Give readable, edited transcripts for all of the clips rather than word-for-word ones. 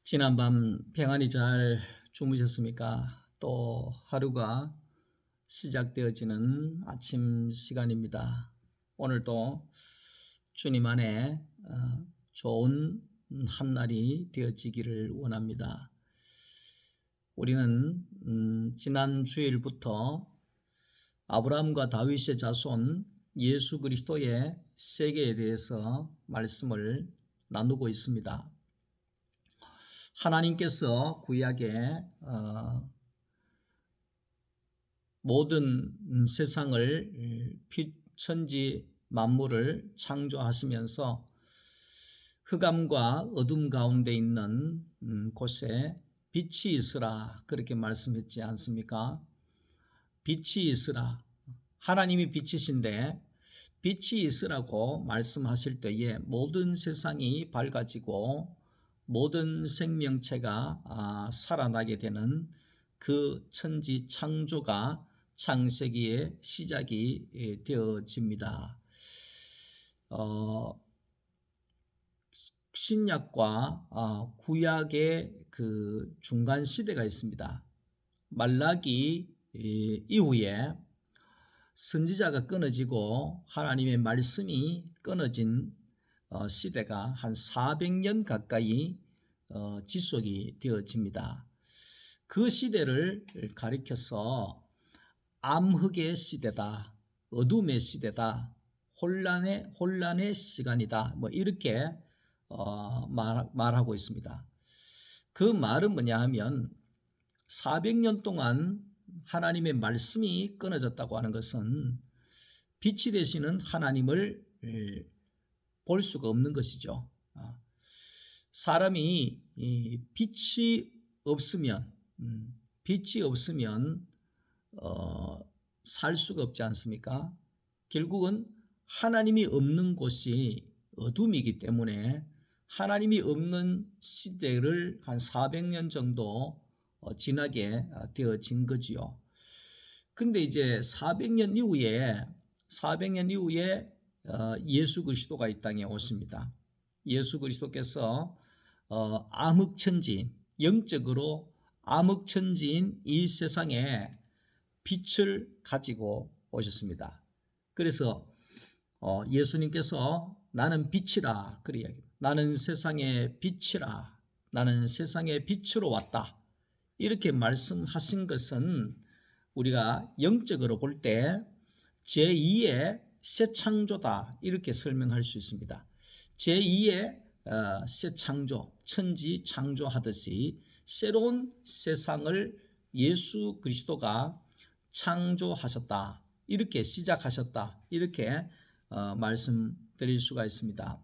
지난밤 평안히 잘 주무셨습니까? 또 하루가 시작되어지는 아침 시간입니다. 오늘도 주님 안에 좋은 한날이 되어지기를 원합니다. 우리는 지난 주일부터 아브라함과 다윗의 자손 예수 그리스도의 세계에 대해서 말씀을 나누고 있습니다. 하나님께서 구약에 모든 세상을 천지 만물을 창조하시면서 흑암과 어둠 가운데 있는 곳에 빛이 있으라 그렇게 말씀했지 않습니까? 빛이 있으라. 하나님이 빛이신데 빛이 있으라고 말씀하실 때에 모든 세상이 밝아지고 모든 생명체가 살아나게 되는 그 천지 창조가 창세기의 시작이 되어집니다. 신약과 구약의 그 중간 시대가 있습니다. 말라기 이후에 선지자가 끊어지고 하나님의 말씀이 끊어진 시대가 한 400년 가까이 지속이 되어집니다. 그 시대를 가리켜서 암흑의 시대다, 어둠의 시대다, 혼란의 시간이다, 뭐 이렇게 말하고 있습니다. 그 말은 뭐냐 하면 400년 동안 하나님의 말씀이 끊어졌다고 하는 것은 빛이 되시는 하나님을 볼 수가 없는 것이죠. 사람이 빛이 없으면 살 수가 없지 않습니까? 결국은 하나님이 없는 곳이 어둠이기 때문에 하나님이 없는 시대를 한 400년 정도 지나게 되어진 거지요. 근데 이제 400년 이후에 예수 그리스도가 이 땅에 오십니다. 예수 그리스도께서 암흑천지인, 영적으로 암흑천지인 이 세상에 빛을 가지고 오셨습니다. 그래서 예수님께서 나는 빛이라 그래 이야기합니다. 나는 세상의 빛이라, 나는 세상의 빛으로 왔다. 이렇게 말씀하신 것은 우리가 영적으로 볼 때 제2의 새 창조다 이렇게 설명할 수 있습니다. 제2의 새 창조, 천지 창조하듯이 새로운 세상을 예수 그리스도가 창조하셨다, 이렇게 시작하셨다, 이렇게 말씀드릴 수가 있습니다.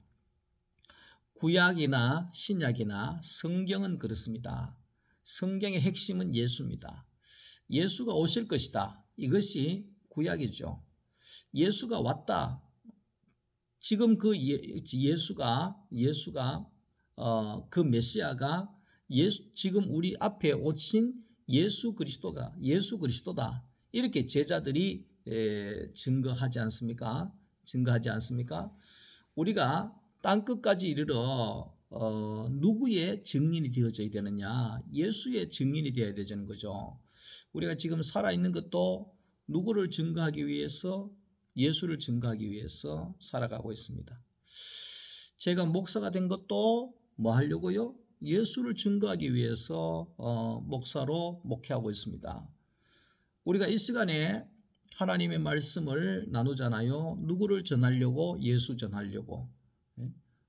구약이나 신약이나 성경은 그렇습니다. 성경의 핵심은 예수입니다. 예수가 오실 것이다. 이것이 구약이죠. 예수가 왔다. 지금 그 예수가 그 메시아가 지금 우리 앞에 오신 예수 그리스도다. 이렇게 제자들이 증거하지 않습니까? 우리가 땅끝까지 이르러 누구의 증인이 되어져야 되느냐? 예수의 증인이 되어야 되는 거죠. 우리가 지금 살아있는 것도 누구를 증거하기 위해서, 예수를 증거하기 위해서 살아가고 있습니다. 제가 목사가 된 것도 뭐 하려고요? 예수를 증거하기 위해서 목사로 목회하고 있습니다. 우리가 이 시간에 하나님의 말씀을 나누잖아요. 누구를 전하려고? 예수 전하려고.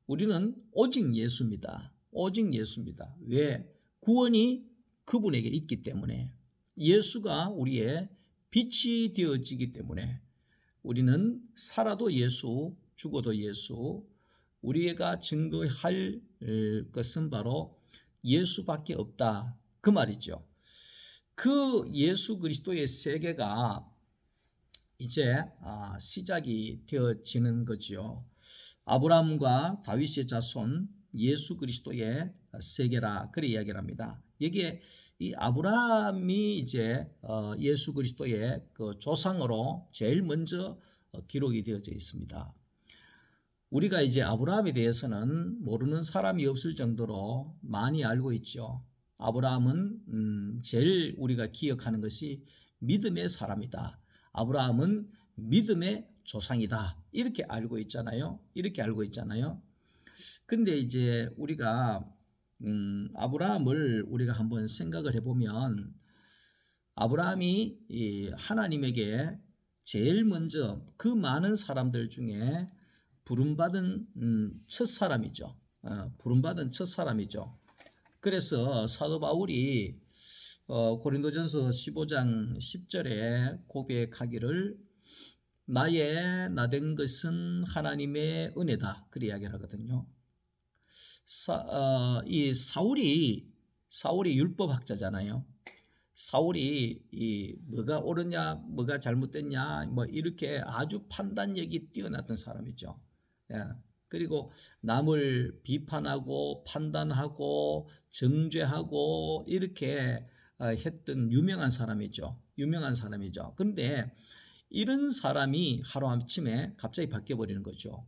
우리는 오직 예수입니다. 왜? 구원이 그분에게 있기 때문에, 예수가 우리의 빛이 되어지기 때문에, 우리는 살아도 예수, 죽어도 예수, 우리가 증거할 것은 바로 예수밖에 없다, 그 말이죠. 그 예수 그리스도의 세계가 이제 시작이 되어지는 거죠. 아브라함과 다윗의 자손 예수 그리스도의 세계라 그렇게 이야기를 합니다. 여기에 이 아브라함이 이제 예수 그리스도의 그 조상으로 제일 먼저 기록이 되어져 있습니다. 우리가 이제 아브라함에 대해서는 모르는 사람이 없을 정도로 많이 알고 있죠. 아브라함은 제일 우리가 기억하는 것이 믿음의 사람이다. 아브라함은 믿음의 조상이다. 이렇게 알고 있잖아요. 이렇게 알고 있잖아요. 근데 이제 우리가 아브라함을 우리가 한번 생각을 해보면 아브라함이 하나님에게 제일 먼저 그 많은 사람들 중에 부름받은 첫 사람이죠. 부름받은 첫 사람이죠. 그래서 사도 바울이 고린도전서 15장 10절에 고백하기를 나의 나된 것은 하나님의 은혜다. 그렇게 이야기를 하거든요. 이 사울이 율법학자잖아요. 사울이 뭐가 옳으냐, 뭐가 잘못됐냐, 뭐 이렇게 아주 판단력이 뛰어났던 사람이죠. 예. 그리고 남을 비판하고 판단하고 정죄하고 이렇게 했던 유명한 사람이죠. 유명한 사람이죠. 그런데 이런 사람이 하루아침에 갑자기 바뀌어버리는 거죠.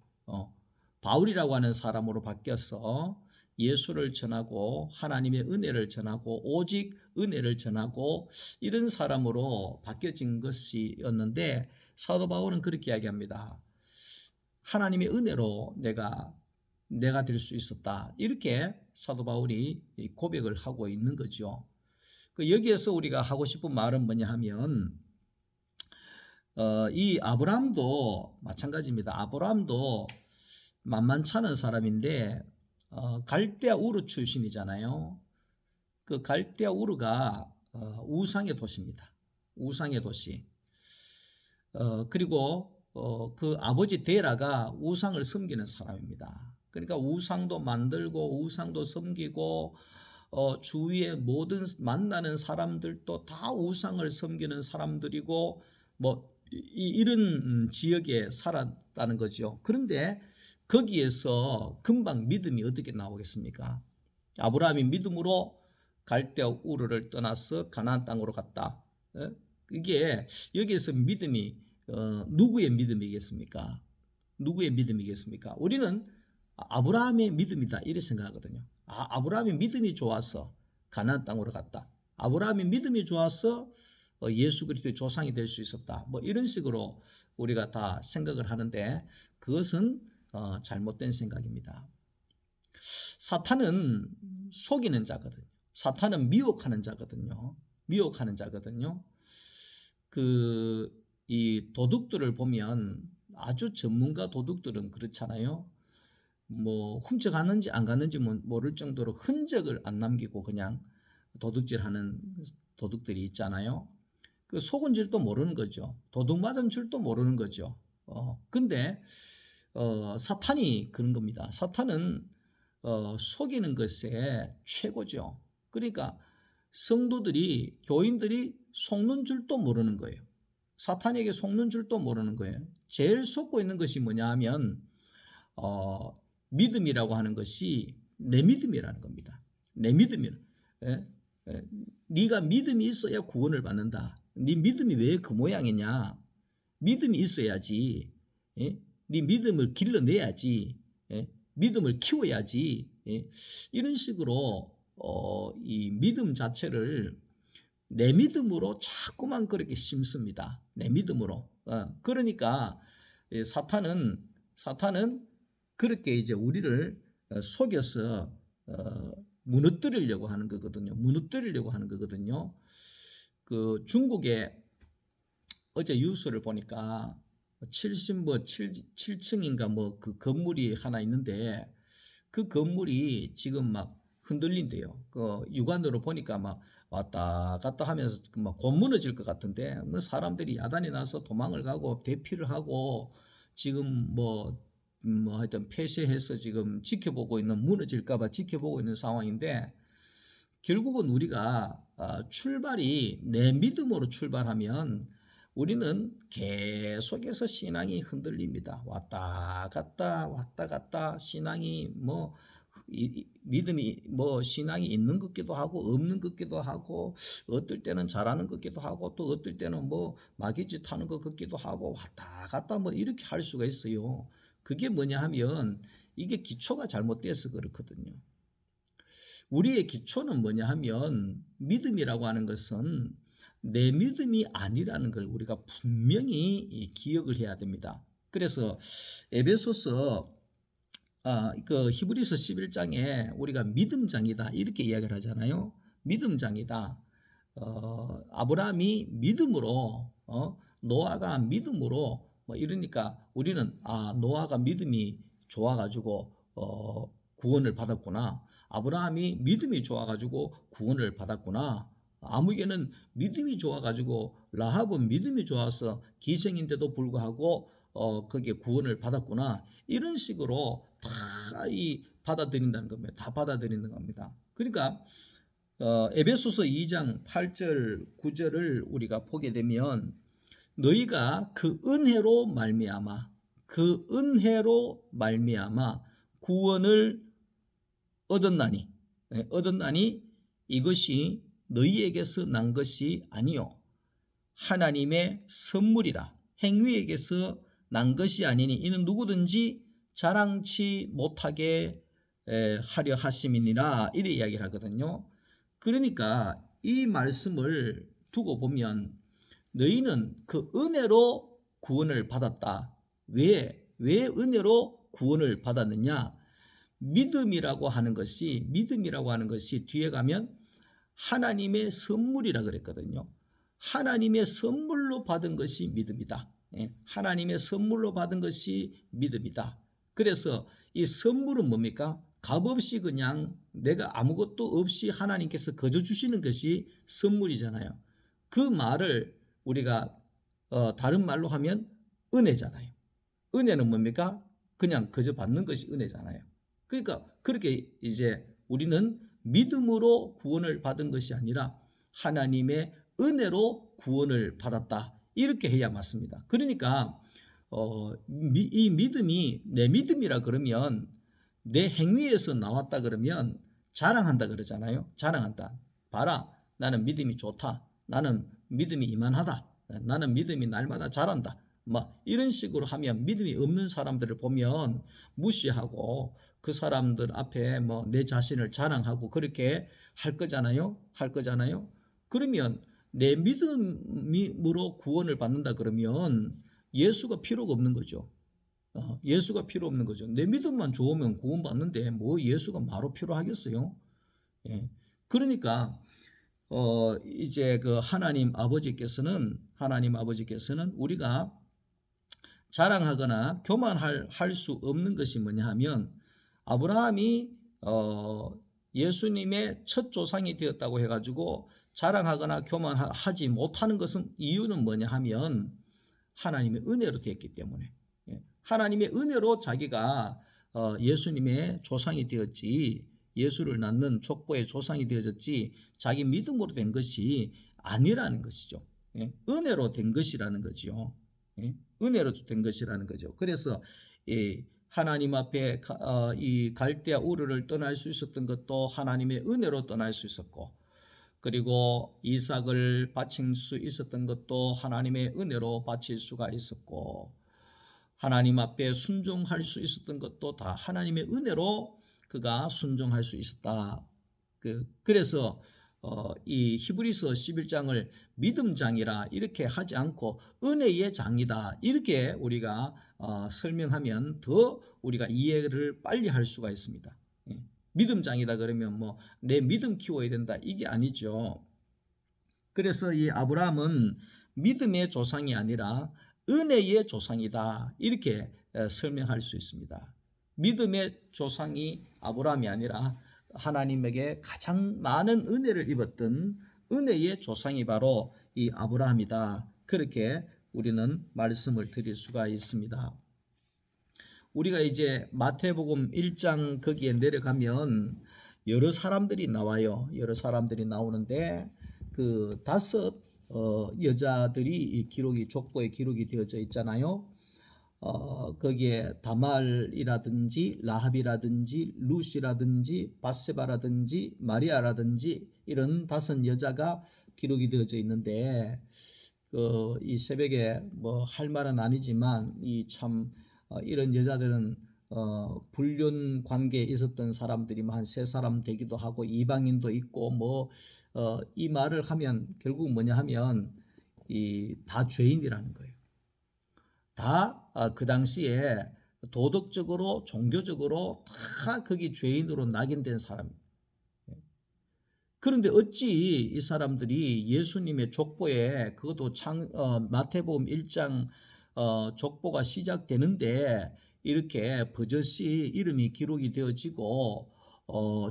바울이라고 하는 사람으로 바뀌어서 예수를 전하고 하나님의 은혜를 전하고 오직 은혜를 전하고 이런 사람으로 바뀌어진 것이었는데 사도 바울은 그렇게 이야기합니다. 하나님의 은혜로 내가 될 수 있었다. 이렇게 사도 바울이 고백을 하고 있는 거죠. 여기에서 우리가 하고 싶은 말은 뭐냐 하면 이 아브라함도 마찬가지입니다. 아브라함도 만만찮은 사람인데 갈대아 우르 출신이잖아요. 그 갈대아 우르가 우상의 도시입니다. 우상의 도시. 그리고 그 아버지 데라가 우상을 섬기는 사람입니다. 그러니까 우상도 만들고 우상도 섬기고 주위의 모든 만나는 사람들도 다 우상을 섬기는 사람들이고 뭐 이런 지역에 살았다는 거죠. 그런데 거기에서 금방 믿음이 어떻게 나오겠습니까? 아브라함이 믿음으로 갈대아 우르를 떠나서 가나안 땅으로 갔다. 이게 여기에서 믿음이 누구의 믿음이겠습니까? 누구의 믿음이겠습니까? 우리는 아브라함의 믿음이다 이렇게 생각하거든요. 아브라함이 믿음이 좋아서 가나안 땅으로 갔다. 아브라함이 믿음이 좋아서 예수 그리스도의 조상이 될 수 있었다. 뭐 이런 식으로 우리가 다 생각을 하는데 그것은 잘못된 생각입니다. 사탄은 속이는 자거든요. 사탄은 미혹하는 자거든요. 미혹하는 자거든요. 이 도둑들을 보면 아주 전문가 도둑들은 그렇잖아요. 뭐 훔쳐갔는지 안 갔는지 모를 정도로 흔적을 안 남기고 그냥 도둑질하는 도둑들이 있잖아요. 그 속은 줄도 모르는 거죠. 도둑 맞은 줄도 모르는 거죠. 근데 사탄이 그런 겁니다. 사탄은 속이는 것에 최고죠. 그러니까 성도들이 교인들이 속는 줄도 모르는 거예요. 사탄에게 속는 줄도 모르는 거예요. 제일 속고 있는 것이 뭐냐 하면 믿음이라고 하는 것이 내 믿음이라는 겁니다. 내 믿음이라. 네가 믿음이 있어야 구원을 받는다. 네 믿음이 왜 그 모양이냐? 믿음이 있어야지. 네 믿음을 길러내야지. 믿음을 키워야지. 이런 식으로 이 믿음 자체를 내 믿음으로 자꾸만 그렇게 심습니다. 내 믿음으로. 그러니까 사탄은 그렇게 이제 우리를 속여서 무너뜨리려고 하는 거거든요. 무너뜨리려고 하는 거거든요. 그 중국에 어제 뉴스를 보니까 7층인가 뭐 그 건물이 하나 있는데 그 건물이 지금 막 흔들린대요. 그 육안으로 보니까 막 왔다 갔다 하면서 막 곧 무너질 것 같은데 뭐 사람들이 야단이 나서 도망을 가고 대피를 하고 지금 뭐 하여튼 폐쇄해서 지금 지켜보고 있는 무너질까봐 지켜보고 있는 상황인데 결국은 우리가 출발이 내 믿음으로 출발하면 우리는 계속해서 신앙이 흔들립니다. 왔다 갔다 신앙이 뭐 믿음이 뭐 신앙이 있는 것 같기도 하고 없는 것 같기도 하고 어떨 때는 잘하는 것 같기도 하고 또 어떨 때는 뭐 마귀짓 하는 것 같기도 하고 왔다 갔다 뭐 이렇게 할 수가 있어요. 그게 뭐냐 하면 이게 기초가 잘못돼서 그렇거든요. 우리의 기초는 뭐냐 하면 믿음이라고 하는 것은 내 믿음이 아니라는 걸 우리가 분명히 기억을 해야 됩니다. 그래서 에베소서 그 히브리서 11장에 우리가 믿음장이다 이렇게 이야기를 하잖아요. 믿음장이다. 아브라함이 믿음으로 노아가 믿음으로 뭐 이러니까 우리는 노아가 믿음이 좋아가지고 구원을 받았구나. 아브라함이 믿음이 좋아가지고 구원을 받았구나. 아무개는 믿음이 좋아가지고 라합은 믿음이 좋아서 기생인데도 불구하고 거기에 구원을 받았구나. 이런 식으로 다 받아들인다는 겁니다. 다 받아들이는 겁니다. 그러니까 에베소서 2장 8절 9절을 우리가 보게 되면 너희가 그 은혜로 말미암아 구원을 얻었나니 이것이 너희에게서 난 것이 아니요 하나님의 선물이라. 행위에게서 난 것이 아니니 이는 누구든지 자랑치 못하게 하려 하심이니라. 이래 이야기를 하거든요. 그러니까 이 말씀을 두고 보면 너희는 그 은혜로 구원을 받았다. 왜 은혜로 구원을 받았느냐? 믿음이라고 하는 것이 뒤에 가면 하나님의 선물이라 그랬거든요. 하나님의 선물로 받은 것이 믿음이다. 하나님의 선물로 받은 것이 믿음이다. 그래서 이 선물은 뭡니까? 값없이 그냥 내가 아무것도 없이 하나님께서 거저 주시는 것이 선물이잖아요. 그 말을 우리가 다른 말로 하면 은혜잖아요. 은혜는 뭡니까? 그냥 거저 받는 것이 은혜잖아요. 그러니까 그렇게 이제 우리는 믿음으로 구원을 받은 것이 아니라 하나님의 은혜로 구원을 받았다. 이렇게 해야 맞습니다. 그러니까 이 믿음이 내 믿음이라 그러면 내 행위에서 나왔다 그러면 자랑한다 그러잖아요. 자랑한다. 봐라, 나는 믿음이 좋다. 나는 믿음이 이만하다. 나는 믿음이 날마다 자란다. 막 이런 식으로 하면 믿음이 없는 사람들을 보면 무시하고 그 사람들 앞에 뭐 내 자신을 자랑하고 그렇게 할 거잖아요. 그러면 내 믿음으로 구원을 받는다 그러면 예수가 필요가 없는 거죠. 예수가 필요 없는 거죠. 내 믿음만 좋으면 구원받는데 뭐 예수가 마로 필요하겠어요? 예. 그러니까 이제 그 하나님 아버지께서는 우리가 자랑하거나 교만할 수 없는 것이 뭐냐 하면 아브라함이 예수님의 첫 조상이 되었다고 해가지고 자랑하거나 교만하지 못하는 것은 이유는 뭐냐 하면 하나님의 은혜로 되었기 때문에 하나님의 은혜로 자기가 예수님의 조상이 되었지 예수를 낳는 족보의 조상이 되어졌지 자기 믿음으로 된 것이 아니라는 것이죠. 은혜로 된 것이라는 거죠. 은혜로 된 것이라는 거죠. 그래서 하나님 앞에 이 갈대아 우르를 떠날 수 있었던 것도 하나님의 은혜로 떠날 수 있었고 그리고 이삭을 바칠 수 있었던 것도 하나님의 은혜로 바칠 수가 있었고 하나님 앞에 순종할 수 있었던 것도 다 하나님의 은혜로 그가 순종할 수 있었다. 그래서 이 히브리서 11장을 믿음장이라 이렇게 하지 않고 은혜의 장이다 이렇게 우리가 설명하면 더 우리가 이해를 빨리 할 수가 있습니다. 믿음장이다 그러면 뭐 내 믿음 키워야 된다 이게 아니죠. 그래서 이 아브라함은 믿음의 조상이 아니라 은혜의 조상이다 이렇게 설명할 수 있습니다. 믿음의 조상이 아브라함이 아니라 하나님에게 가장 많은 은혜를 입었던 은혜의 조상이 바로 이 아브라함이다. 그렇게 우리는 말씀을 드릴 수가 있습니다. 우리가 이제 마태복음 1장 거기에 내려가면 여러 사람들이 나와요. 여러 사람들이 나오는데 그 5 여자들이 족보에 기록이 되어져 있잖아요. 거기에 다말이라든지 라합이라든지 루시라든지 바세바라든지 마리아라든지 이런 5 여자가 기록이 되어져 있는데 이 새벽에 뭐 할 말은 아니지만 이 참 이런 여자들은 불륜 관계에 있었던 사람들이 한 3사람 되기도 하고 이방인도 있고 뭐 이 말을 하면 결국 뭐냐 하면 이 다 죄인이라는 거예요. 다 그 당시에 도덕적으로 종교적으로 다 거기 죄인으로 낙인된 사람. 그런데 어찌 이 사람들이 예수님의 족보에 그것도 마태복음 1장 족보가 시작되는데 이렇게 버젓이 이름이 기록이 되어지고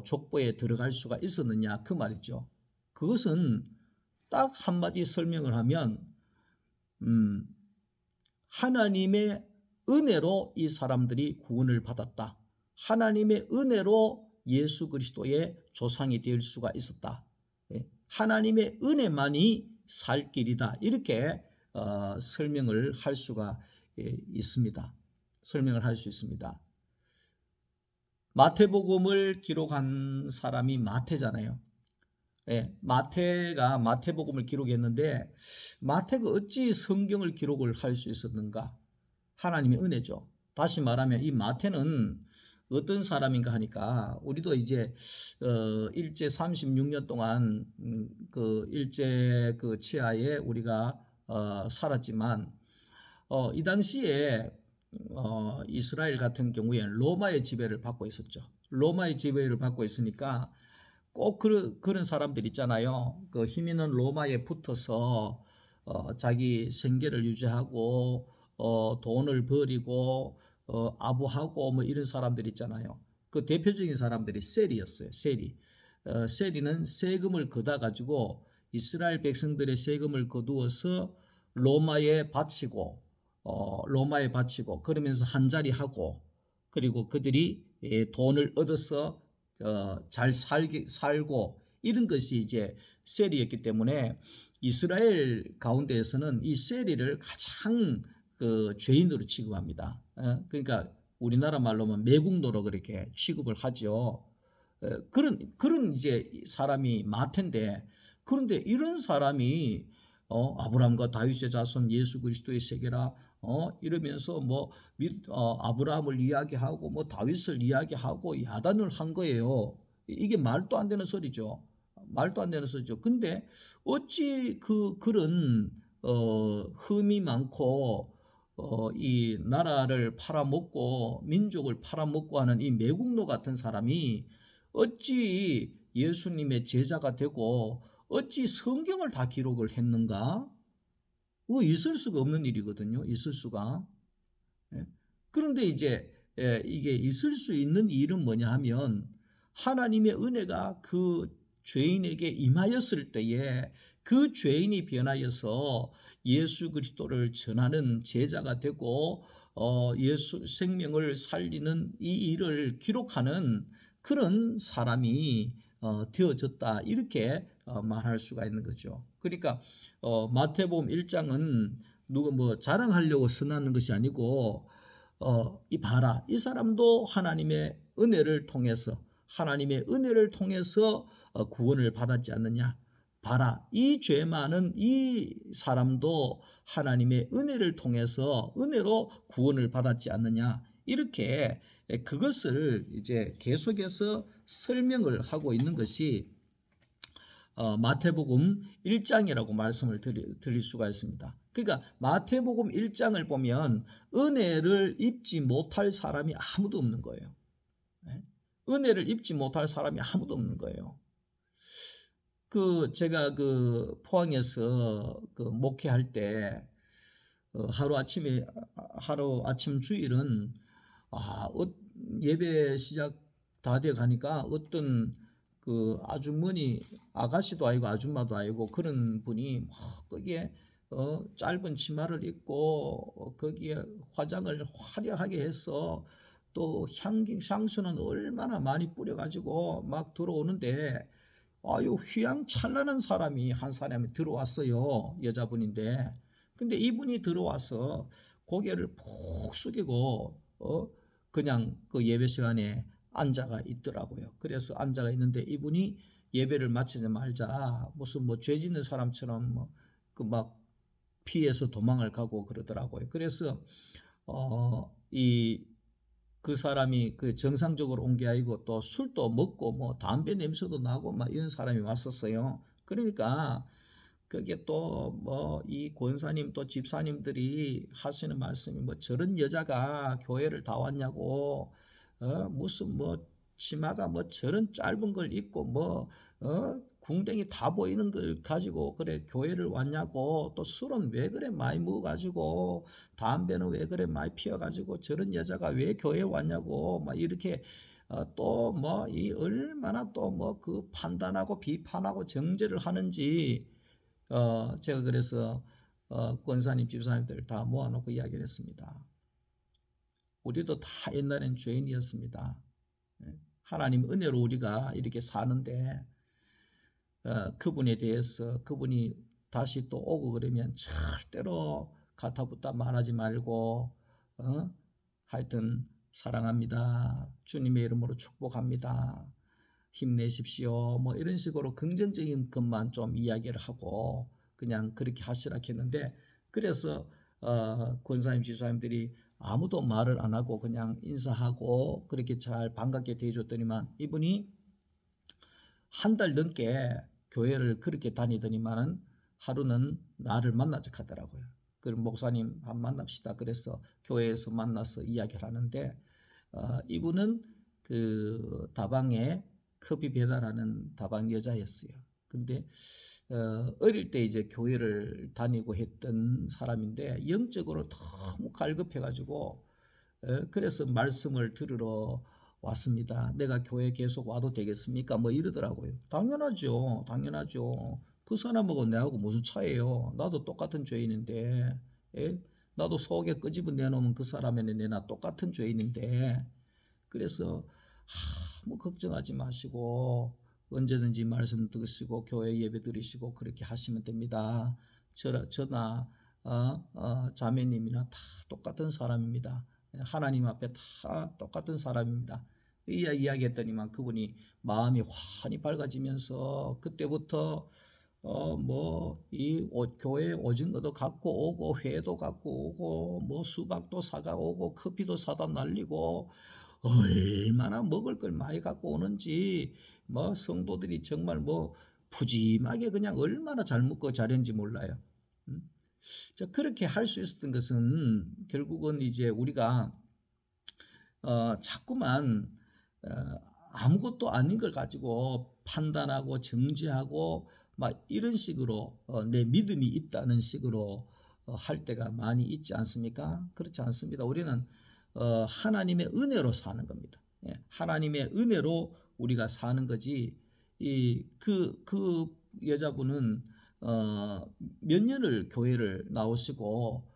족보에 들어갈 수가 있었느냐 그 말이죠. 그것은 딱 한마디 설명을 하면 하나님의 은혜로 이 사람들이 구원을 받았다. 하나님의 은혜로 예수 그리스도의 조상이 될 수가 있었다. 하나님의 은혜만이 살 길이다. 이렇게 설명을 할 수가 있습니다. 설명을 할 수 있습니다. 마태복음을 기록한 사람이 마태잖아요. 마태가 마태복음을 기록했는데 마태가 어찌 성경을 기록을 할 수 있었는가? 하나님의 은혜죠. 다시 말하면 이 마태는 어떤 사람인가 하니까 우리도 이제 일제 36년 동안 그 일제 그 치하에 우리가 살았지만 이 당시에 이스라엘 같은 경우에 로마의 지배를 받고 있었죠. 로마의 지배를 받고 있으니까 꼭 그런 사람들 있잖아요. 그 힘 있는 로마에 붙어서 자기 생계를 유지하고 돈을 버리고 아부하고 뭐 이런 사람들 있잖아요. 그 대표적인 사람들이 세리였어요. 세리는 세금을 걷어 가지고 이스라엘 백성들의 세금을 거두어서 로마에 바치고 그러면서 한 자리 하고 그리고 그들이 돈을 얻어서 잘 살고 이런 것이 이제 세리였기 때문에 이스라엘 가운데에서는 이 세리를 가장 그 죄인으로 취급합니다. 그러니까 우리나라 말로는 매국노로 그렇게 취급을 하죠. 그런 이제 사람이 마태인데 그런데 이런 사람이 아브라함과 다윗의 자손 예수 그리스도의 세계라 이러면서 뭐 아브라함을 이야기하고 뭐 다윗을 이야기하고 야단을 한 거예요. 이게 말도 안 되는 소리죠. 말도 안 되는 소리죠. 근데 어찌 그런 흠이 많고 이 나라를 팔아먹고 민족을 팔아먹고 하는 이 매국노 같은 사람이 어찌 예수님의 제자가 되고 어찌 성경을 다 기록을 했는가? 있을 수가 없는 일이거든요. 있을 수가. 그런데 이제 이게 있을 수 있는 일은 뭐냐 하면 하나님의 은혜가 그 죄인에게 임하였을 때에 그 죄인이 변하여서 예수 그리스도를 전하는 제자가 되고 예수 생명을 살리는 이 일을 기록하는 그런 사람이 되어졌다 이렇게 말할 수가 있는 거죠. 그러니까 마태복음 1장은 누가 뭐 자랑하려고 써놨는 것이 아니고 이 봐라 이 사람도 하나님의 은혜를 통해서 구원을 받았지 않느냐. 봐라 이 죄 많은 이 사람도 하나님의 은혜를 통해서 은혜로 구원을 받았지 않느냐. 이렇게 그것을 이제 계속해서 설명을 하고 있는 것이 마태복음 1장이라고 말씀을 드릴 수가 있습니다. 그러니까 마태복음 1장을 보면 은혜를 입지 못할 사람이 아무도 없는 거예요. 은혜를 입지 못할 사람이 아무도 없는 거예요. 제가 포항에서 목회할 때 하루 아침 주일은 예배 시작 다 돼 가니까 어떤 아주머니 아가씨도 아니고 아줌마도 아니고 그런 분이 막 거기에 짧은 치마를 입고 거기에 화장을 화려하게 해서 또 향수는 얼마나 많이 뿌려가지고 막 들어오는데 휘황찬란한 사람이 한 사람이 들어왔어요. 여자분인데 근데 이분이 들어와서 고개를 푹 숙이고 그냥 그 예배 시간에 앉아가 있더라고요. 그래서 앉아가 있는데 이분이 예배를 마치자마자 무슨 죄 짓는 사람처럼 막 피해서 도망을 가고 그러더라고요. 그래서 이 그 사람이 그 정상적으로 온 게 아니고 또 술도 먹고 뭐 담배 냄새도 나고 막 이런 사람이 왔었어요. 그러니까 그게 또 뭐 이 권사님 또 집사님들이 하시는 말씀이 뭐 저런 여자가 교회를 다 왔냐고, 무슨 뭐 치마가 뭐 저런 짧은 걸 입고 뭐 궁뎅이 다 보이는 걸 가지고 그래 교회를 왔냐고, 또 술은 왜 그래 많이 먹어가지고, 담배는 왜 그래 많이 피워가지고 저런 여자가 왜 교회에 왔냐고 막 이렇게 또 뭐 이 얼마나 또 뭐 그 판단하고 비판하고 정죄를 하는지, 제가 그래서 권사님 집사님들 다 모아놓고 이야기를 했습니다. 우리도 다 옛날엔 죄인이었습니다. 예. 하나님 은혜로 우리가 이렇게 사는데, 그분에 대해서 그분이 다시 또 오고 그러면 절대로 가타부타 말하지 말고, 하여튼 사랑합니다, 주님의 이름으로 축복합니다, 힘내십시오, 뭐 이런 식으로 긍정적인 것만 좀 이야기를 하고 그냥 그렇게 하시라 했는데, 그래서 권사님 집사님들이 아무도 말을 안 하고 그냥 인사하고 그렇게 잘 반갑게 대해줬더니만, 이분이 한 달 넘게 교회를 그렇게 다니더니만은 하루는 나를 만나자 하더라고요. 그럼 목사님 한 만납시다. 그래서 교회에서 만나서 이야기를 하는데, 이분은 그 다방에 커피 배달하는 다방 여자였어요. 근데 어릴 때 이제 교회를 다니고 했던 사람인데 영적으로 너무 갈급해가지고, 그래서 말씀을 들으러 왔습니다. 내가 교회 계속 와도 되겠습니까? 뭐 이러더라고요. 당연하죠. 당연하죠. 그 사람하고 내하고 무슨 차이예요? 나도 똑같은 죄인인데, 예? 나도 속에 끄집어 내놓으면 그 사람에는 내나 똑같은 죄인인데, 그래서 뭐 걱정하지 마시고 언제든지 말씀 들으시고 교회 예배 드리시고 그렇게 하시면 됩니다. 저나 자매님이나 다 똑같은 사람입니다. 하나님 앞에 다 똑같은 사람입니다. 이야기했더니만 그분이 마음이 환히 밝아지면서 그때부터 뭐 이 교회 오징어도 갖고 오고 회도 갖고 오고 뭐 수박도 사가 오고 커피도 사다 날리고 얼마나 먹을 걸 많이 갖고 오는지, 뭐 성도들이 정말 뭐 푸짐하게 그냥 얼마나 잘 먹고 자는지 몰라요. 자, 그렇게 할 수 있었던 것은 결국은 이제 우리가 자꾸만 어, 아무것도 아닌 걸 가지고 판단하고 정죄하고 막 이런 식으로 내 믿음이 있다는 식으로 할 때가 많이 있지 않습니까? 그렇지 않습니다. 우리는 하나님의 은혜로 사는 겁니다. 예, 하나님의 은혜로 우리가 사는 거지. 그 여자분은 몇 년을 교회를 나오시고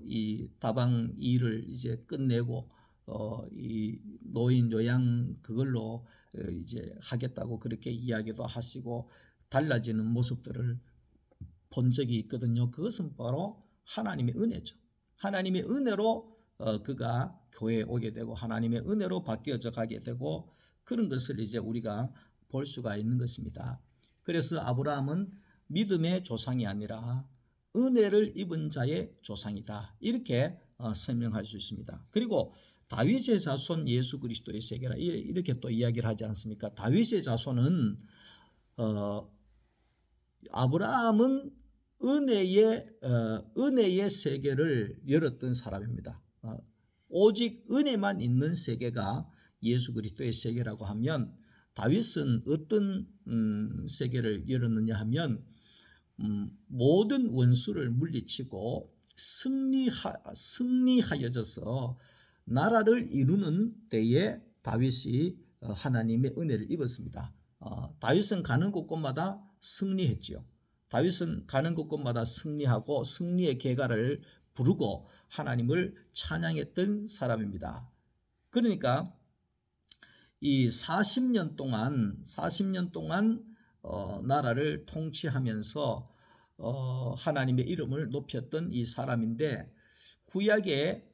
이 다방 일을 이제 끝내고 이 노인 요양 그걸로 이제 하겠다고 그렇게 이야기도 하시고 달라지는 모습들을 본 적이 있거든요. 그것은 바로 하나님의 은혜죠. 하나님의 은혜로 그가 교회에 오게 되고 하나님의 은혜로 바뀌어져 가게 되고, 그런 것을 이제 우리가 볼 수가 있는 것입니다. 그래서 아브라함은 믿음의 조상이 아니라 은혜를 입은 자의 조상이다, 이렇게 설명할 수 있습니다. 그리고 다윗의 자손 예수 그리스도의 세계라 이렇게 또 이야기를 하지 않습니까? 다윗의 자손은 아브라함은 은혜의 세계를 열었던 사람입니다. 오직 은혜만 있는 세계가 예수 그리스도의 세계라고 하면, 다윗은 어떤 세계를 열었느냐 하면 모든 원수를 물리치고 승리하여져서 나라를 이루는 때에 다윗이 하나님의 은혜를 입었습니다. 다윗은 가는 곳곳마다 승리했지요. 다윗은 가는 곳곳마다 승리하고 승리의 계가를 부르고 하나님을 찬양했던 사람입니다. 그러니까 이 40년 동안 나라를 통치하면서 하나님의 이름을 높였던 이 사람인데, 구약에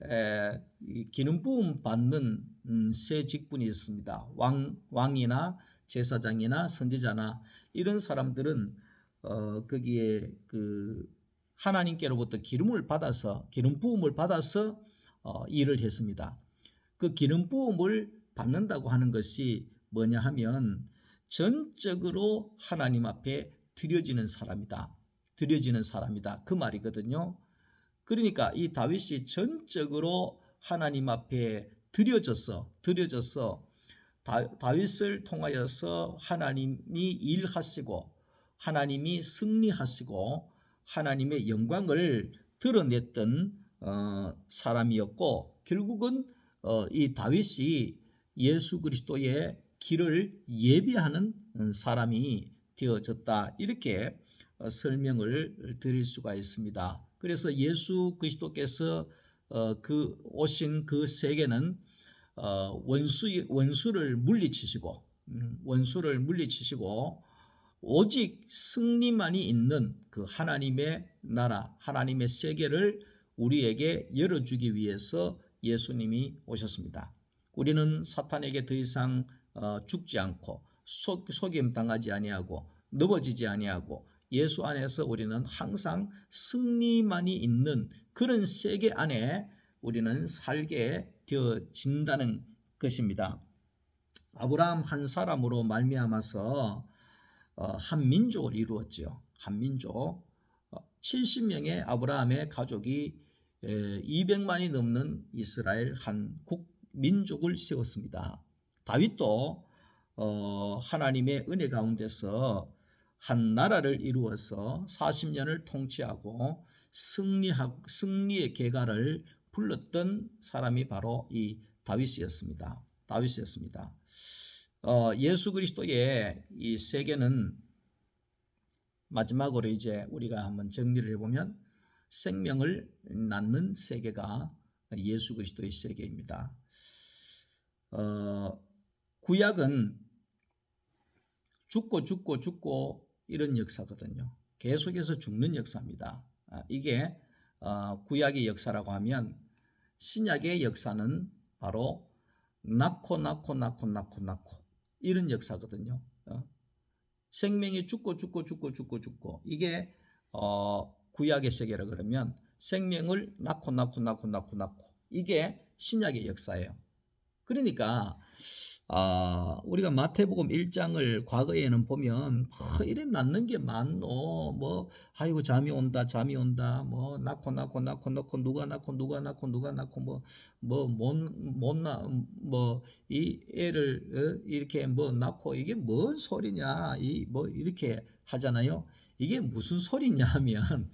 기름 부음 받는 세 직분이 있습니다. 왕이나 제사장이나 선지자나 이런 사람들은 거기에 그 하나님께로부터 기름 부음을 받아서 일을 했습니다. 그 기름 부음을 받는다고 하는 것이 뭐냐 하면 전적으로 하나님 앞에 드려지는 사람이다. 드려지는 사람이다. 그 말이거든요. 그러니까 이 다윗이 전적으로 하나님 앞에 드려져서 다윗을 통하여서 하나님이 일하시고 하나님이 승리하시고 하나님의 영광을 드러냈던 사람이었고, 결국은 이 다윗이 예수 그리스도의 길을 예비하는 사람이 되어졌다. 이렇게 설명을 드릴 수가 있습니다. 그래서 예수 그리스도께서 그 오신 그 세계는 원수를 물리치시고 오직 승리만이 있는 그 하나님의 나라, 하나님의 세계를 우리에게 열어주기 위해서 예수님이 오셨습니다. 우리는 사탄에게 더 이상 죽지 않고 속임 당하지 아니하고 넘어지지 아니하고 예수 안에서 우리는 항상 승리만이 있는 그런 세계 안에 우리는 살게 되어진다는 것입니다. 아브라함 한 사람으로 말미암아서 한 민족을 이루었죠. 한 민족. 70명의 아브라함의 가족이 200만이 넘는 이스라엘 한 민족을 세웠습니다. 다윗도 하나님의 은혜 가운데서 한 나라를 이루어서 40년을 통치하고 승리의 계가를 불렀던 사람이 바로 이 다윗이었습니다. 예수 그리스도의 이 세계는 마지막으로 이제 우리가 한번 정리를 해보면 생명을 낳는 세계가 예수 그리스도의 세계입니다. 구약은 죽고 이런 역사거든요. 계속해서 죽는 역사입니다. 이게 구약의 역사라고 하면, 신약의 역사는 바로 낳고 이런 역사거든요. 생명이 죽고 이게 구약의 세계라 그러면 생명을 낳고 이게 신약의 역사예요. 그러니까 우리가 마태복음 1장을 과거에는 보면 이래 낳는 게 많노, 뭐 아이고 잠이 온다 뭐 낳고 누가 낳고 뭐 이 애를 이렇게 뭐 낳고 이게 뭔 소리냐 이 뭐 이렇게 하잖아요. 이게 무슨 소리냐 하면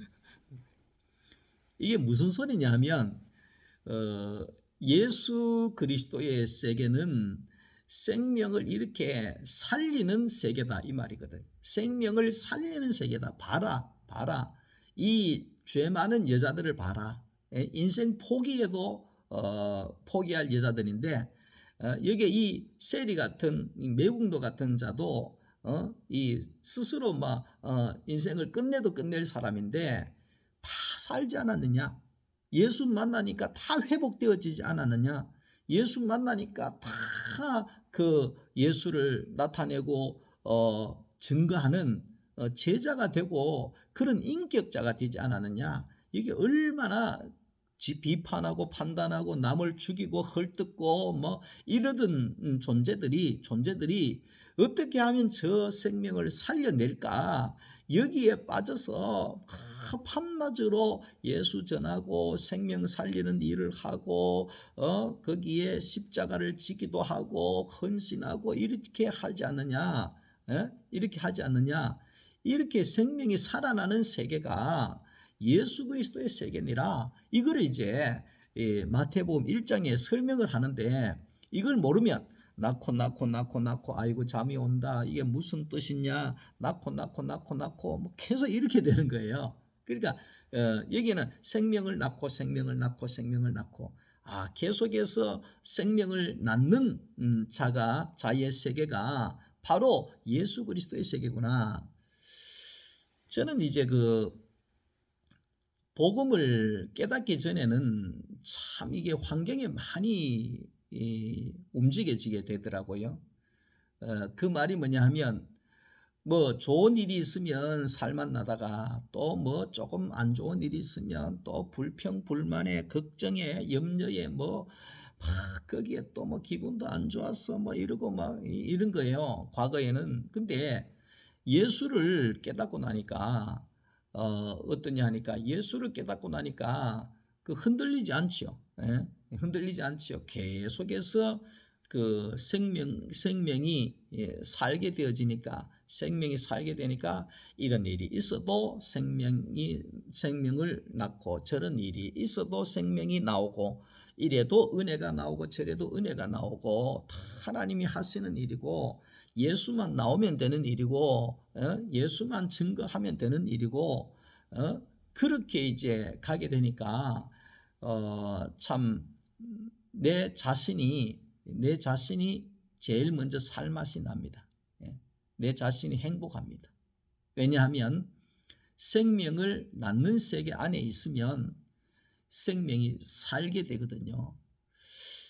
예수 그리스도의 세계는 생명을 이렇게 살리는 세계다 이 말이거든. 생명을 살리는 세계다. 봐라. 이 죄 많은 여자들을 봐라. 인생 포기해도 포기할 여자들인데 여기에 이 세리 같은 매국노 같은 자도 이 스스로 막 인생을 끝내도 끝낼 사람인데 다 살지 않았느냐? 예수 만나니까 다 회복되어지지 않았느냐? 예수 만나니까 다 그 예수를 나타내고 증거하는 제자가 되고 그런 인격자가 되지 않았느냐? 이게 얼마나 비판하고 판단하고 남을 죽이고 헐뜯고 뭐 이러던 존재들이 어떻게 하면 저 생명을 살려낼까? 여기에 빠져서 밤낮으로 예수 전하고 생명 살리는 일을 하고 거기에 십자가를 지기도 하고 헌신하고 이렇게 하지 않느냐? 이렇게 생명이 살아나는 세계가 예수 그리스도의 세계니라. 이걸 이제 마태복음 1장에 설명을 하는데, 이걸 모르면 낳고 아이고 잠이 온다 이게 무슨 뜻이냐, 낳고 뭐 계속 이렇게 되는 거예요. 그러니까 여기는 생명을 낳고 계속해서 생명을 낳는 자의 세계가 바로 예수 그리스도의 세계구나. 저는 이제 그 복음을 깨닫기 전에는 참 이게 환경에 많이 움직여지게 되더라고요. 그 말이 뭐냐 하면 뭐 좋은 일이 있으면 살만 나다가 또 뭐 조금 안 좋은 일이 있으면 또 불평, 불만에 걱정에 염려에 뭐 막 거기에 또 뭐 기분도 안 좋았어 뭐 이러고 막 이런 거예요. 과거에는. 근데 예수를 깨닫고 나니까 어떠냐 하니까 예수를 깨닫고 나니까 그 흔들리지 않지요. 예? 흔들리지 않지요. 계속해서 그 생명이 살게 되어지니까 생명이 살게 되니까 이런 일이 있어도 생명을 낳고 저런 일이 있어도 생명이 나오고 이래도 은혜가 나오고 저래도 은혜가 나오고 다 하나님이 하시는 일이고 예수만 나오면 되는 일이고 예수만 증거하면 되는 일이고 그렇게 이제 가게 되니까 참 내 자신이 제일 먼저 살맛이 납니다. 예. 내 자신이 행복합니다. 왜냐하면 생명을 낳는 세계 안에 있으면 생명이 살게 되거든요.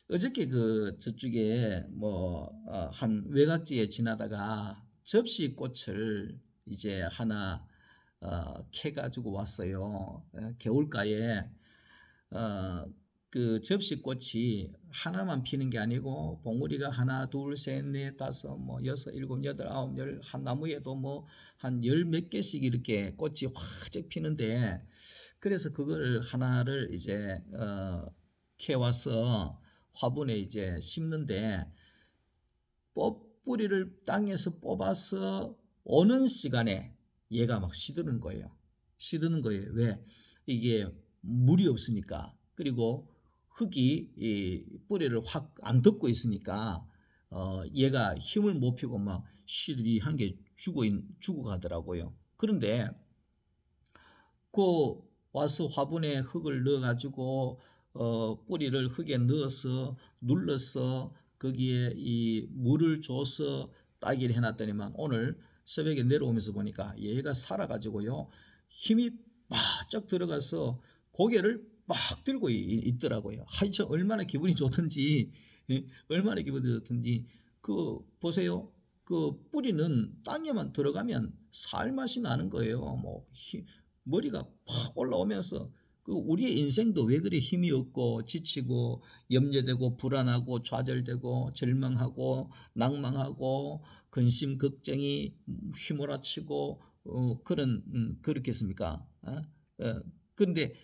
어저께 그 저쪽에 뭐 한 외곽지에 지나다가 접시꽃을 이제 하나 캐 가지고 왔어요. 겨울가에 그 접시꽃이 하나만 피는 게 아니고 봉우리가 하나, 둘, 셋, 넷, 다섯, 뭐 여섯, 일곱, 여덟, 아홉, 열, 한 나무에도 뭐 한 열 몇 개씩 이렇게 꽃이 활짝 피는데 그래서 그걸 하나를 이제 캐와서 화분에 이제 심는데 뿌리를 땅에서 뽑아서 오는 시간에 얘가 막 시드는 거예요. 시드는 거예요. 왜? 이게 물이 없으니까. 그리고 흙이 이 뿌리를 확 안 덮고 있으니까 얘가 힘을 못 피고 막 시들이 한 게 죽어 가더라고요. 그런데 그 와서 화분에 흙을 넣어 가지고 뿌리를 흙에 넣어서 눌러서 거기에 이 물을 줘서 따기를 해놨더니만 오늘 새벽에 내려오면서 보니까 얘가 살아가지고요 힘이 바짝 들어가서 고개를 막 들고 있더라고요. 하여튼 얼마나 기분이 좋든지 얼마나 기분이 좋든지 그 보세요. 그 뿌리는 땅에만 들어가면 살맛이 나는 거예요. 뭐 머리가 팍 올라오면서 그 우리의 인생도 왜 그리 힘이 없고 지치고 염려되고 불안하고 좌절되고 절망하고 낭망하고 근심 걱정이 휘몰아치고 그렇겠습니까? 그런데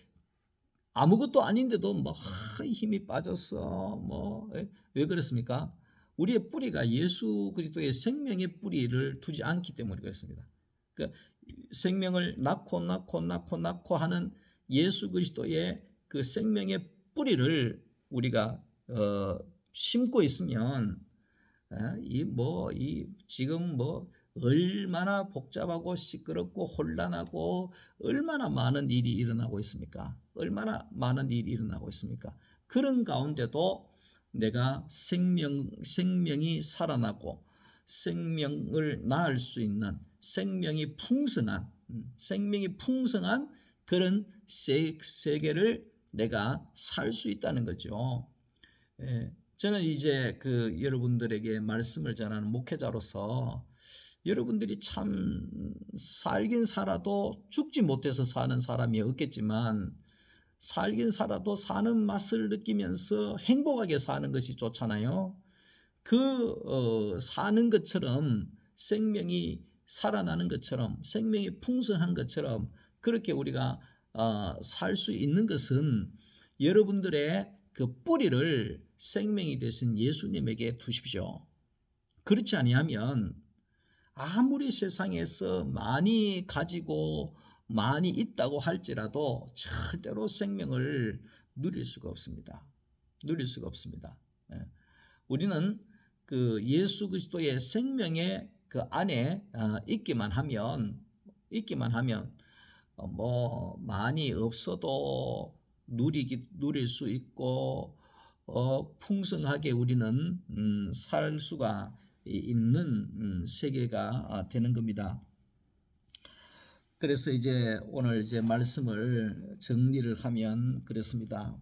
아무것도 아닌데도 뭐 힘이 빠졌어 왜 그렇습니까? 우리의 뿌리가 예수 그리스도의 생명의 뿌리를 두지 않기 때문에 그렇습니다. 그러니까 생명을 낳고 하는 예수 그리스도의 그 생명의 뿌리를 우리가 심고 있으면 이 지금 뭐 얼마나 복잡하고 시끄럽고 혼란하고 얼마나 많은 일이 일어나고 있습니까? 얼마나 많은 일이 일어나고 있습니까? 그런 가운데도 내가 생명이 살아나고 생명을 낳을 수 있는 생명이 풍성한 그런 세계를 내가 살 수 있다는 거죠. 저는 이제 그 여러분들에게 말씀을 전하는 목회자로서 여러분들이 참 살긴 살아도 죽지 못해서 사는 사람이 없겠지만 살긴 살아도 사는 맛을 느끼면서 행복하게 사는 것이 좋잖아요. 사는 것처럼 생명이 살아나는 것처럼 생명이 풍성한 것처럼 그렇게 우리가 살 수 있는 것은 여러분들의 그 뿌리를 생명이 되신 예수님에게 두십시오. 그렇지 아니하면 아무리 세상에서 많이 가지고 많이 있다고 할지라도 절대로 생명을 누릴 수가 없습니다. 누릴 수가 없습니다. 우리는 그 예수 그리스도의 생명의 그 안에 있기만 하면 뭐 많이 없어도 누릴 수 있고 풍성하게 우리는 살 수가 있는 세계가 되는 겁니다. 그래서 이제 오늘 이제 말씀을 정리를 하면 그렇습니다.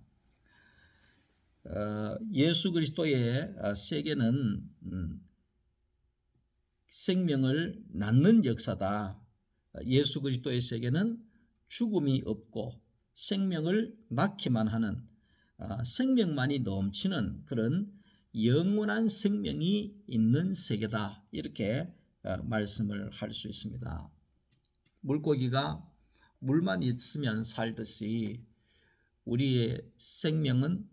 예수 그리스도의 세계는 생명을 낳는 역사다. 예수 그리스도의 세계는 죽음이 없고 생명을 낳기만 하는 생명만이 넘치는 그런 영원한 생명이 있는 세계다. 이렇게 말씀을 할 수 있습니다. 물고기가 물만 있으면 살듯이 우리의 생명은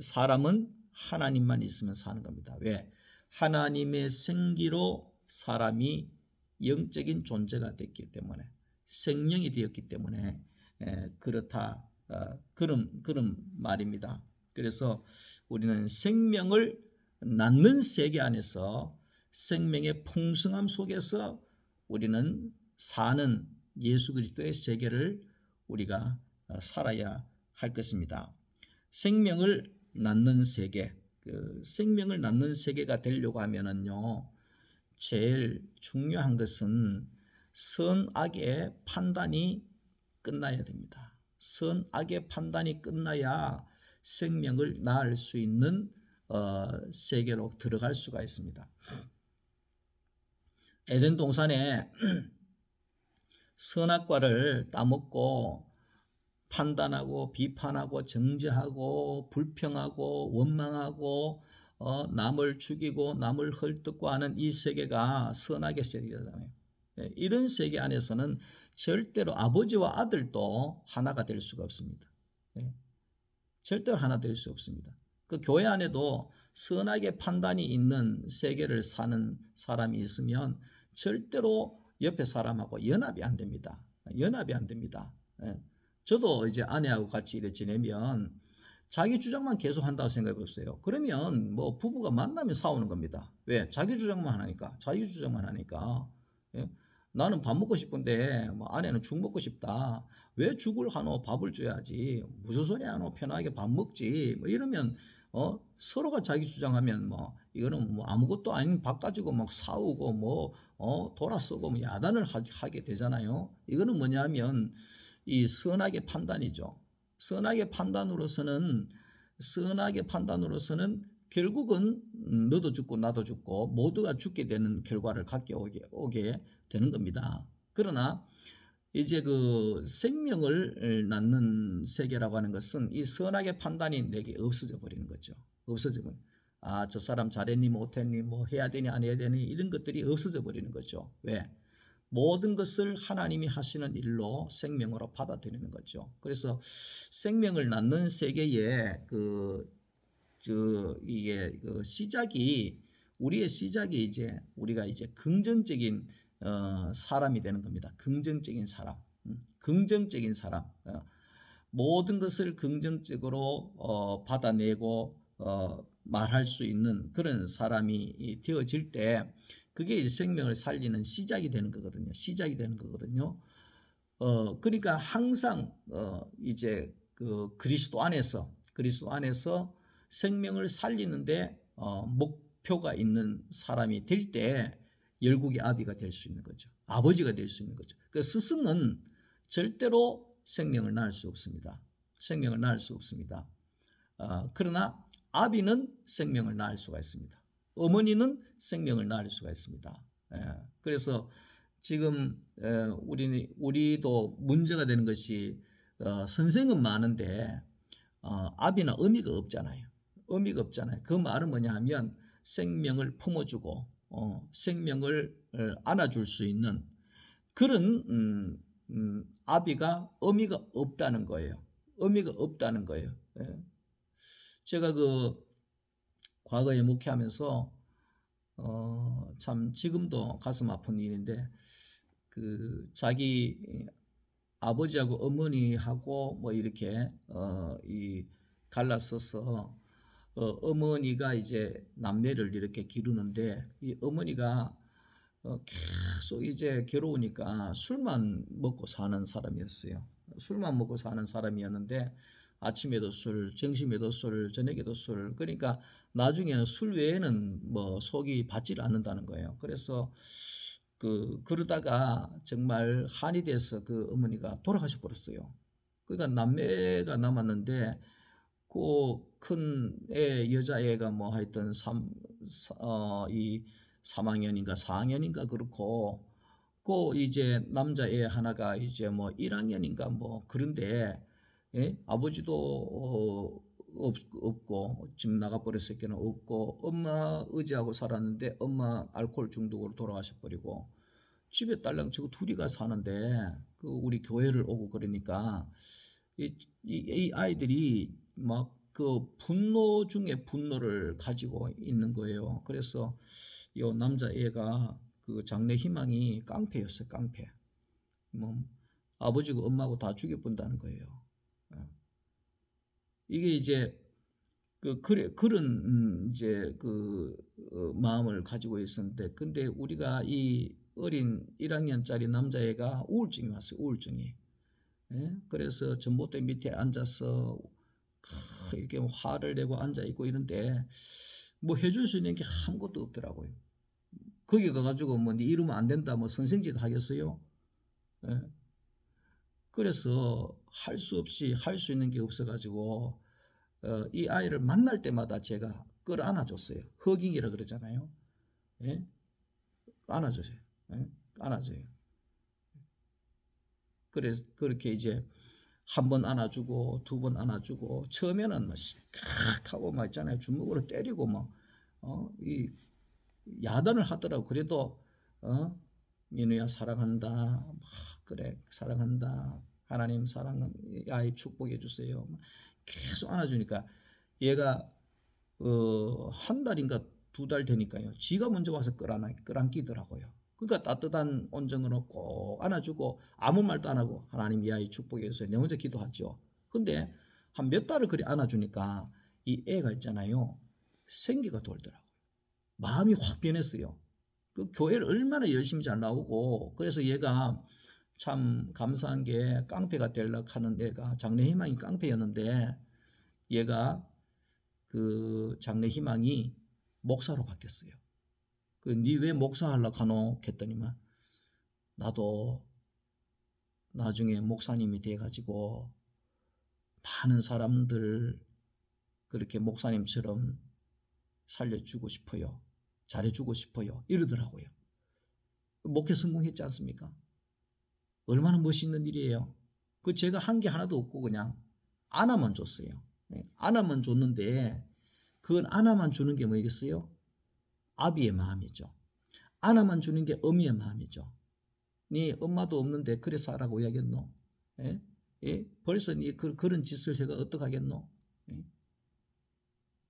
사람은 하나님만 있으면 사는 겁니다. 왜? 하나님의 생기로 사람이 영적인 존재가 됐기 때문에 생명이 되었기 때문에 그렇다 그런 말입니다. 그래서 우리는 생명을 낳는 세계 안에서 생명의 풍성함 속에서 우리는 사는 예수 그리스도의 세계를 우리가 살아야 할 것입니다. 생명을 낳는 세계, 생명을 낳는 세계가 되려고 하면은요, 제일 중요한 것은 선악의 판단이 끝나야 됩니다. 선악의 판단이 끝나야 생명을 낳을 수 있는 세계로 들어갈 수가 있습니다. 에덴 동산에 선악과를 따먹고 판단하고 비판하고 정죄하고 불평하고 원망하고 남을 죽이고 남을 헐뜯고 하는 이 세계가 선악의 세계잖아요. 이런 세계 안에서는 절대로 아버지와 아들도 하나가 될 수가 없습니다. 절대로 하나 될 수 없습니다. 그 교회 안에도 선악의 판단이 있는 세계를 사는 사람이 있으면 절대로 옆에 사람하고 연합이 안 됩니다. 연합이 안 됩니다. 저도 이제 아내하고 같이 이렇게 지내면 자기 주장만 계속 한다고 생각해 보세요. 그러면 뭐 부부가 만나면 싸우는 겁니다. 왜? 자기 주장만 하니까. 자기 주장만 하니까. 나는 밥 먹고 싶은데 뭐 아내는 죽 먹고 싶다. 왜 죽을 하노? 밥을 줘야지. 무슨 소리 하노? 편하게 밥 먹지. 뭐 이러면 서로가 자기 주장하면 뭐 이거는 뭐 아무것도 아닌 밥 가지고 막 싸우고 뭐 돌아서고 뭐 야단을 하게 되잖아요. 이거는 뭐냐면 이 선악의 판단이죠. 선악의 판단으로서는 결국은 너도 죽고 나도 죽고 모두가 죽게 되는 결과를 갖게 오게 되는 겁니다. 그러나 이제 그 생명을 낳는 세계라고 하는 것은 이 선악의 판단이 내게 없어져 버리는 거죠. 없어져 버리는. 저 사람 잘했니 못했니 뭐 해야 되니 안 해야 되니 이런 것들이 없어져 버리는 거죠. 왜? 모든 것을 하나님이 하시는 일로 생명으로 받아들이는 거죠. 그래서 생명을 낳는 세계에 이게 시작이 우리의 시작이 이제 우리가 이제 긍정적인 사람이 되는 겁니다. 긍정적인 사람, 긍정적인 사람. 모든 것을 긍정적으로 받아내고 말할 수 있는 그런 사람이 되어질 때 그게 이제 생명을 살리는 시작이 되는 거거든요. 시작이 되는 거거든요. 그러니까 항상 이제 그 그리스도 안에서 생명을 살리는데 목표가 있는 사람이 될 때 열국의 아비가 될 수 있는 거죠. 아버지가 될 수 있는 거죠. 그 스승은 절대로 생명을 낳을 수 없습니다. 생명을 낳을 수 없습니다. 그러나 아비는 생명을 낳을 수가 있습니다. 어머니는 생명을 낳을 수가 있습니다. 그래서 지금 우리도 문제가 되는 것이 선생은 많은데 아비나 어미가 없잖아요. 의미가 없잖아요. 그 말은 뭐냐 하면 생명을 품어주고 생명을 안아줄 수 있는 그런 아비가 의미가 없다는 거예요. 의미가 없다는 거예요. 제가 그 과거에 목회하면서 참 지금도 가슴 아픈 일인데 그 자기 아버지하고 어머니하고 뭐 이렇게 이 갈라서서 어머니가 이제 남매를 이렇게 기르는데 이 어머니가 계속 이제 괴로우니까 술만 먹고 사는 사람이었어요. 술만 먹고 사는 사람이었는데 아침에도 술, 점심에도 술, 저녁에도 술. 그러니까 나중에는 술 외에는 뭐 속이 받지를 않는다는 거예요. 그래서 그러다가 정말 한이 돼서 그 어머니가 돌아가셔 버렸어요. 그러니까 남매가 남았는데 그 큰 여자애가 뭐 하여튼 이 3학년인가 4학년인가 그렇고 그 이제 남자애 하나가 이제 뭐 1학년인가 뭐 그런데 예? 아버지도 없고 지금 나가버렸을 때는 없고 엄마 의지하고 살았는데 엄마 알코올 중독으로 돌아가셔 버리고 집에 딸랑 치고 둘이가 사는데 그 우리 교회를 오고 그러니까 이 아이들이 막 그 분노 중에 분노를 가지고 있는 거예요. 그래서 이 남자애가 그 장래 희망이 깡패였어요. 깡패. 뭐 아버지고 엄마고 다 죽여본다는 거예요. 어. 이게 이제 그런 이제 마음을 가지고 있었는데 근데 우리가 이 어린 1학년짜리 남자애가 우울증이 왔어요. 우울증이. 예? 그래서 전봇대 밑에 앉아서 이렇게 화를 내고 앉아 있고 이런데 뭐 해줄 수 있는 게 아무것도 없더라고요. 거기 가가지고 뭐 네 이러면 안 된다 뭐 선생짓 하겠어요? 예? 그래서 할 수 없이 할 수 있는 게 없어가지고 이 아이를 만날 때마다 제가 끌어안아줬어요. 허깅이라 그러잖아요. 예? 안아줘요. 예? 안아줘요. 그래서 그렇게 이제 한 번 안아주고 두 번 안아주고 처음에는 막 하고 막 있잖아요. 주먹으로 때리고 이 야단을 하더라고. 그래도 민우야 사랑한다. 막 그래 사랑한다. 하나님 사랑은 아이 축복해 주세요. 계속 안아주니까 얘가 한 달인가 2달 되니까요. 지가 먼저 와서 끌어안기더라고요. 그러니까 따뜻한 온정으로 꼭 안아주고 아무 말도 안 하고 하나님 이 아이 축복해 주세요. 내 먼저 기도하죠. 근데 한 몇 달을 그리 안아주니까 이 애가 있잖아요. 생기가 돌더라고요. 마음이 확 변했어요. 그 교회를 얼마나 열심히 잘 나오고 그래서 얘가 참 감사한 게 깡패가 되려고 하는 애가 장래 희망이 깡패였는데 얘가 그 장래 희망이 목사로 바뀌었어요. 그 니 왜 목사 하려고 하노? 했더니만 나도 나중에 목사님이 돼가지고 많은 사람들 그렇게 목사님처럼 살려주고 싶어요. 잘해주고 싶어요. 이러더라고요. 목회 성공했지 않습니까? 얼마나 멋있는 일이에요. 그 제가 한 게 하나도 없고 그냥 하나만 줬어요. 하나만 줬는데 그건 하나만 주는 게 뭐겠어요? 아비의 마음이죠. 하나만 주는 게 어미의 마음이죠. 네 엄마도 없는데 그래 살라고 이야기했노? 예? 예? 벌써 네 그런 짓을 해가 어떡하겠노? 예?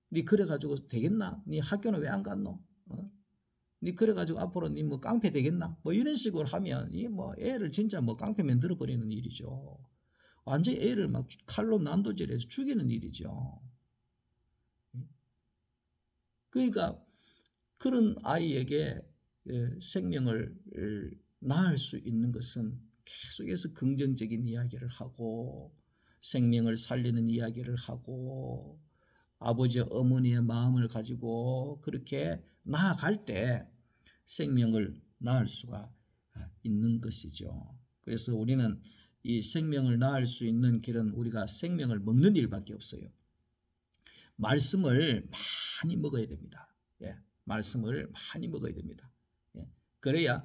네 그래가지고 되겠나? 네 학교는 왜 안 갔노? 네 그래가지고 앞으로 네 뭐 깡패 되겠나? 뭐 이런 식으로 하면 이 뭐 애를 진짜 뭐 깡패 만들어 버리는 일이죠. 완전히 애를 막 칼로 난도질해서 죽이는 일이죠. 그러니까 그런 아이에게 생명을 낳을 수 있는 것은 계속해서 긍정적인 이야기를 하고 생명을 살리는 이야기를 하고 아버지 어머니의 마음을 가지고 그렇게 나아갈 때 생명을 낳을 수가 있는 것이죠. 그래서 우리는 이 생명을 낳을 수 있는 길은 우리가 생명을 먹는 일밖에 없어요. 말씀을 많이 먹어야 됩니다. 예, 말씀을 많이 먹어야 됩니다. 예, 그래야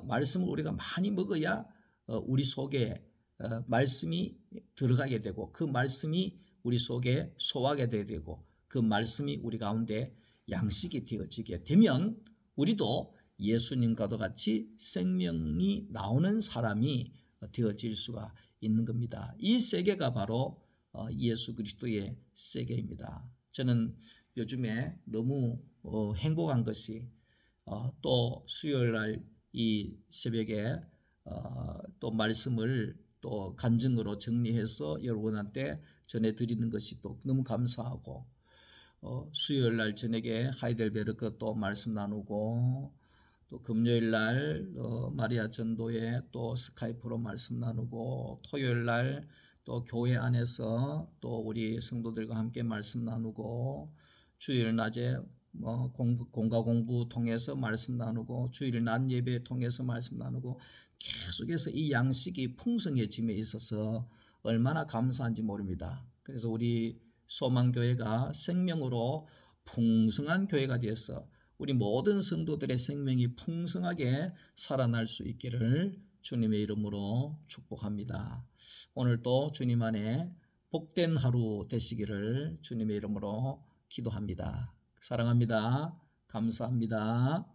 말씀을 우리가 많이 먹어야 우리 속에 말씀이 들어가게 되고 그 말씀이 우리 속에 소화가 되고 그 말씀이 우리 가운데 양식이 되어지게 되면 우리도 예수님과도 같이 생명이 나오는 사람이 되어질 수가 있는 겁니다. 이 세계가 바로 예수 그리스도의 세계입니다. 저는 요즘에 너무 행복한 것이 또 수요일 날 이 새벽에 또 말씀을 또 간증으로 정리해서 여러분한테 전해드리는 것이 또 너무 감사하고 수요일 날 저녁에 하이델베르크 또 말씀 나누고 또 금요일 날 마리아 전도에 또 스카이프로 말씀 나누고 토요일 날 또 교회 안에서 또 우리 성도들과 함께 말씀 나누고 주일 낮에 공과 공부 통해서 말씀 나누고 주일 낮 예배 통해서 말씀 나누고 계속해서 이 양식이 풍성해짐에 있어서 얼마나 감사한지 모릅니다. 그래서 우리 소망교회가 생명으로 풍성한 교회가 되어서 우리 모든 성도들의 생명이 풍성하게 살아날 수 있기를 주님의 이름으로 축복합니다. 오늘도 주님 안에 복된 하루 되시기를 주님의 이름으로 기도합니다. 사랑합니다. 감사합니다.